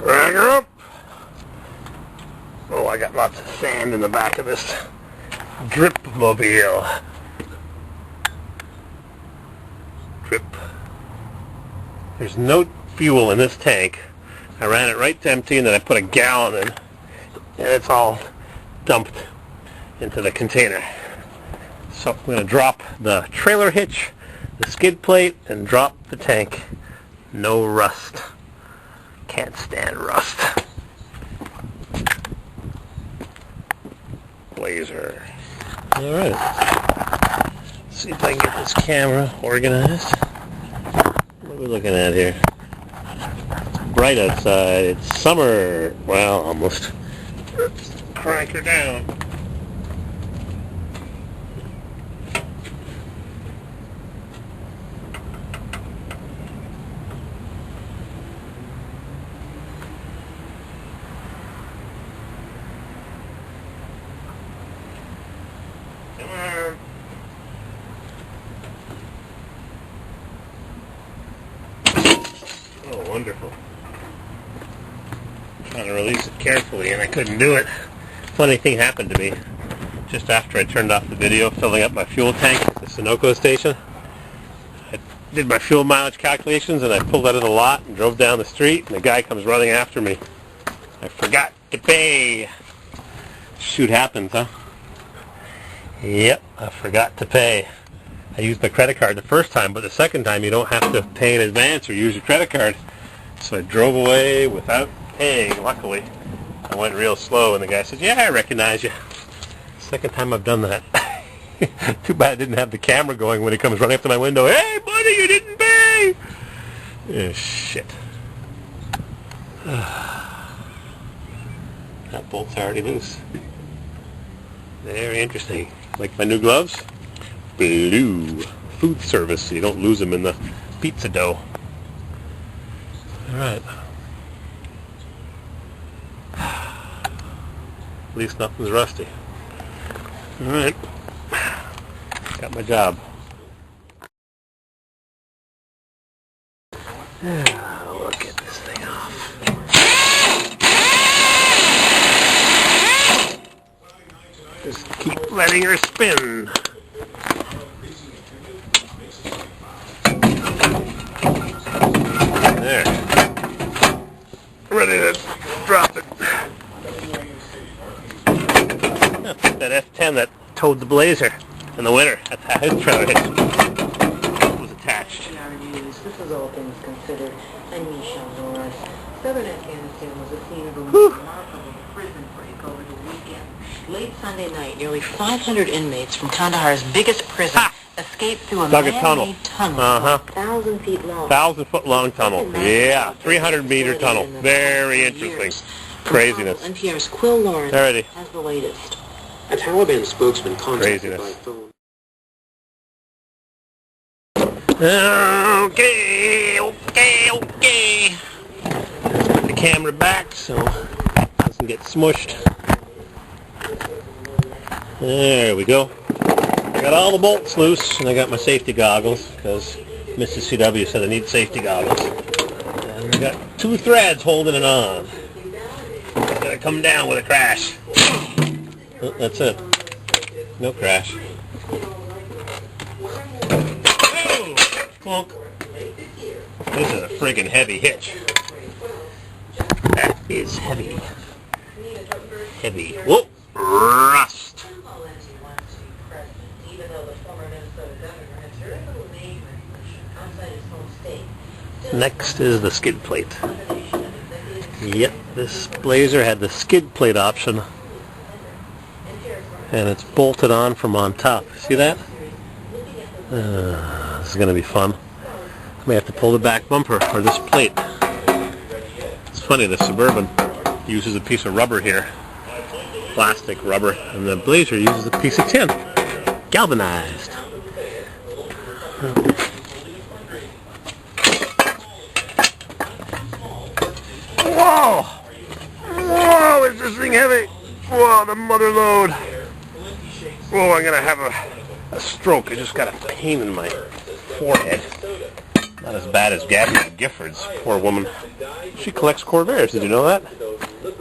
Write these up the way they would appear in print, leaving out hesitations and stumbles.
Drag her up. Oh, I got lots of sand in the back of this drip-mobile. Drip. There's no fuel in this tank. I ran it right to empty and then I put a gallon in. And it's all dumped into the container. So I'm going to drop the trailer hitch, the skid plate, and drop the tank. No rust. Can't stand rust. Blazer. Alright. See if I can get this camera organized. What are we looking at here? It's bright outside. It's summer. Well, almost. Let's crank her down. Oh, wonderful. I'm trying to release it carefully and I couldn't do it. Funny thing happened to me just after I turned off the video filling up my fuel tank at the Sunoco station. I did my fuel mileage calculations and I pulled out of the lot and drove down the street and the guy comes running after me. I forgot to pay. Shoot happens, huh? Yep, I forgot to pay. I used my credit card the first time, but the second time you don't have to pay in advance or use your credit card. So I drove away without paying, luckily. I went real slow and the guy said, yeah, I recognize you. Second time I've done that. Too bad I didn't have the camera going when he comes running up to my window. Hey, buddy, you didn't pay! Oh, shit. That bolt's already loose. Very interesting. Like my new gloves? Blue. Food service, so you don't lose them in the pizza dough. Alright. At least nothing's rusty. Alright. Got my job. We'll get this thing off. Just keep letting her spin. There. Ready to drop it. That F10 that towed the Blazer in the winter. That's how his trailer hitch was attached. This was all things considered. I'm Michelle Norris. Southern Afghanistan was a scene of a remarkable prison break over the weekend. Late Sunday night, nearly 500 inmates from Kandahar's biggest prison escaped through a man-made tunnel 1,000 feet long. 1,000-foot long tunnel. Yeah, 300-meter tunnel. Very interesting. Craziness. NPR's Quill Lawrence has the latest. A Taliban spokesman contacted by phone. Okay. Let's put the camera back so it doesn't get smushed. There we go. I got all the bolts loose and I got my safety goggles because Mrs. CW said I need safety goggles. And I got 2 threads holding it on. It's gonna come down with a crash. Oh, that's it. No crash. Oh, clunk. This is a friggin' heavy hitch. That is heavy. Heavy. Whoa! Rust. Next is the skid plate. Yep, this Blazer had the skid plate option. And it's bolted on from on top. See that? This is going to be fun. I may have to pull the back bumper for this plate. It's funny, the Suburban uses a piece of rubber here. Plastic rubber. And the Blazer uses a piece of tin. Galvanized. Whoa! Whoa, is this thing heavy? Whoa, the mother load. Whoa, I'm going to have a stroke. I just got a pain in my forehead. Not as bad as Gabrielle Giffords, poor woman. She collects Corvairs, did you know that?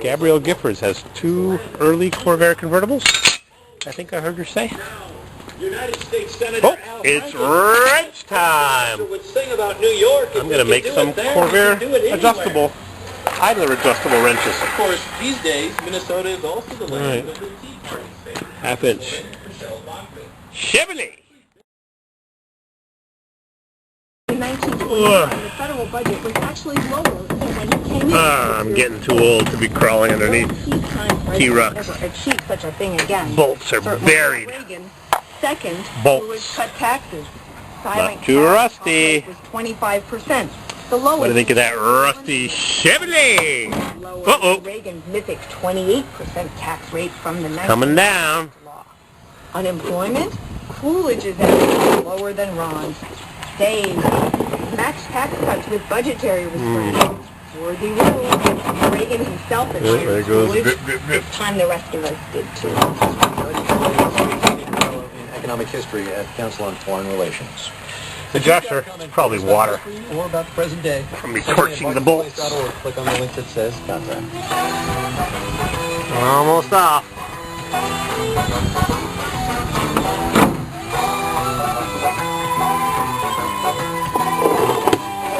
Gabrielle Giffords has 2 early Corvair convertibles, I think I heard her say. United States Senator Oh, it's wrench time! would sing about New York. I'm going to make some Corvair adjustable, idler adjustable wrenches. Of course, these days, Minnesota is also the land of the Tea Party. Half-inch Chevrolet! In 1920, the federal budget was actually lower than when he came in. I'm getting too old to be crawling underneath. T-Rucks. Ever achieve such a thing again. Bolts are Certainly buried. Reagan, second, Bolts. who was cut taxes. Not too rusty. Was 25%. The lowest. What do you think of that rusty Chevrolet? Lower Uh-oh. than Reagan's mythic 28% tax rate from the 19th Coming down. law. Unemployment? Coolidge is actually lower than Ron's. Dave, match tax cuts with budgetary restraints. Worthy rule. Reagan himself admired there goes Coolidge. drip, drip, drip. It's time the rest of us did too. In economic history at Council on Foreign Relations. The Joshua, it's probably water Or about the present day. from me torching the bolts. Click on the link that says contact. Almost off.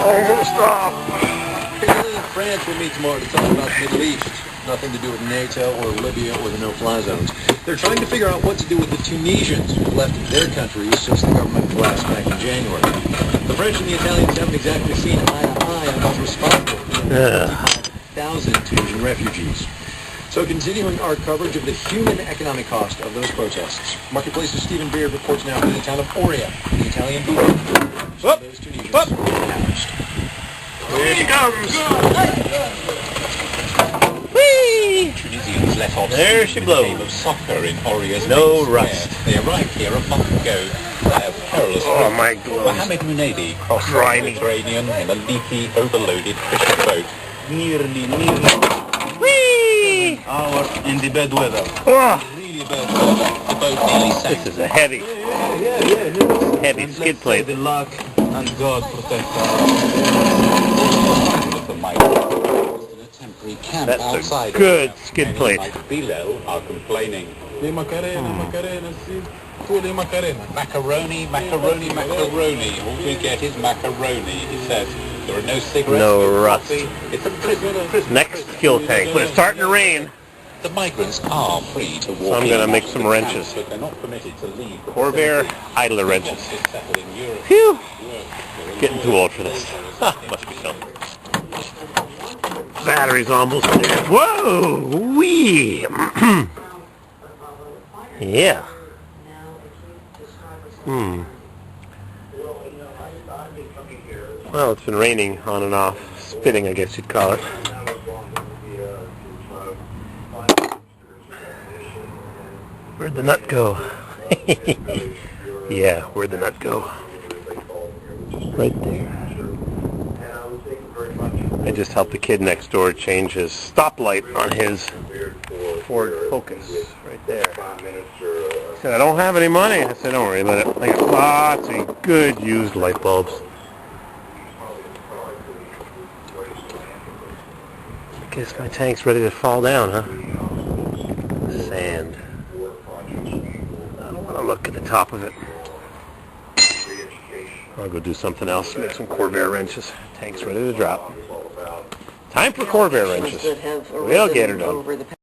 Almost off. Italy and France will meet tomorrow to talk about the Middle East. Nothing to do with NATO or Libya or the no-fly zones. They're trying to figure out what to do with the Tunisians who've left their countries since the government collapsed back in January. The French and the Italians haven't exactly seen eye to eye on who's responsible for the 1,000 Tunisian refugees. So continuing our coverage of the human economic cost of those protests, Marketplace's Stephen Beard reports now from the town of Oria, the Italian border. So those Tunisians are housed. Here she comes. Tunisians let off There she in the blows. game of soccer in Oria's No main rust. square. They arrived here a month ago. Perilous Oh, route. my gloves. Mohammed Munadi crossed the Grimy. Mediterranean in a leaky, overloaded fishing boat. Nearly Whee! hours in the bad weather. Oh, Really bad weather. The boat nearly sank. this is a heavy skid plate. The luck and God protect us. Of the migrants in a temporary camp That's outside a good of the skid Many plate. like Below are complaining. Le Macarena, sì. Tu le Macarena. Macaroni, macaroni, macaroni. All we get is macaroni, he says. There are no cigarettes, No rust. coffee. It's a prison. Next fuel tank, but it's starting to rain. The migrants are free to walk So I'm in gonna and make out some of the wrenches. camp, but they're not permitted to leave the Corvair facility. idler wrenches. Once they've settled in Europe, Phew! work, Getting too old for this. Ha, must be so. Battery's almost dead. Whoa! Wee! Yeah. Well, it's been raining on and off. Spitting, I guess you'd call it. Where'd the nut go? Yeah, where'd the nut go? Right there. I just helped the kid next door change his stoplight on his Ford Focus. Right there. He said, I don't have any money. I said, don't worry about it. I got lots of good used light bulbs. I guess my tank's ready to fall down, huh? Sand. I don't want to look at the top of it. I'll go do something else. Make some Corvair wrenches. Tank's ready to drop. Time for Corvair wrenches. That have We'll get her arisen done. over the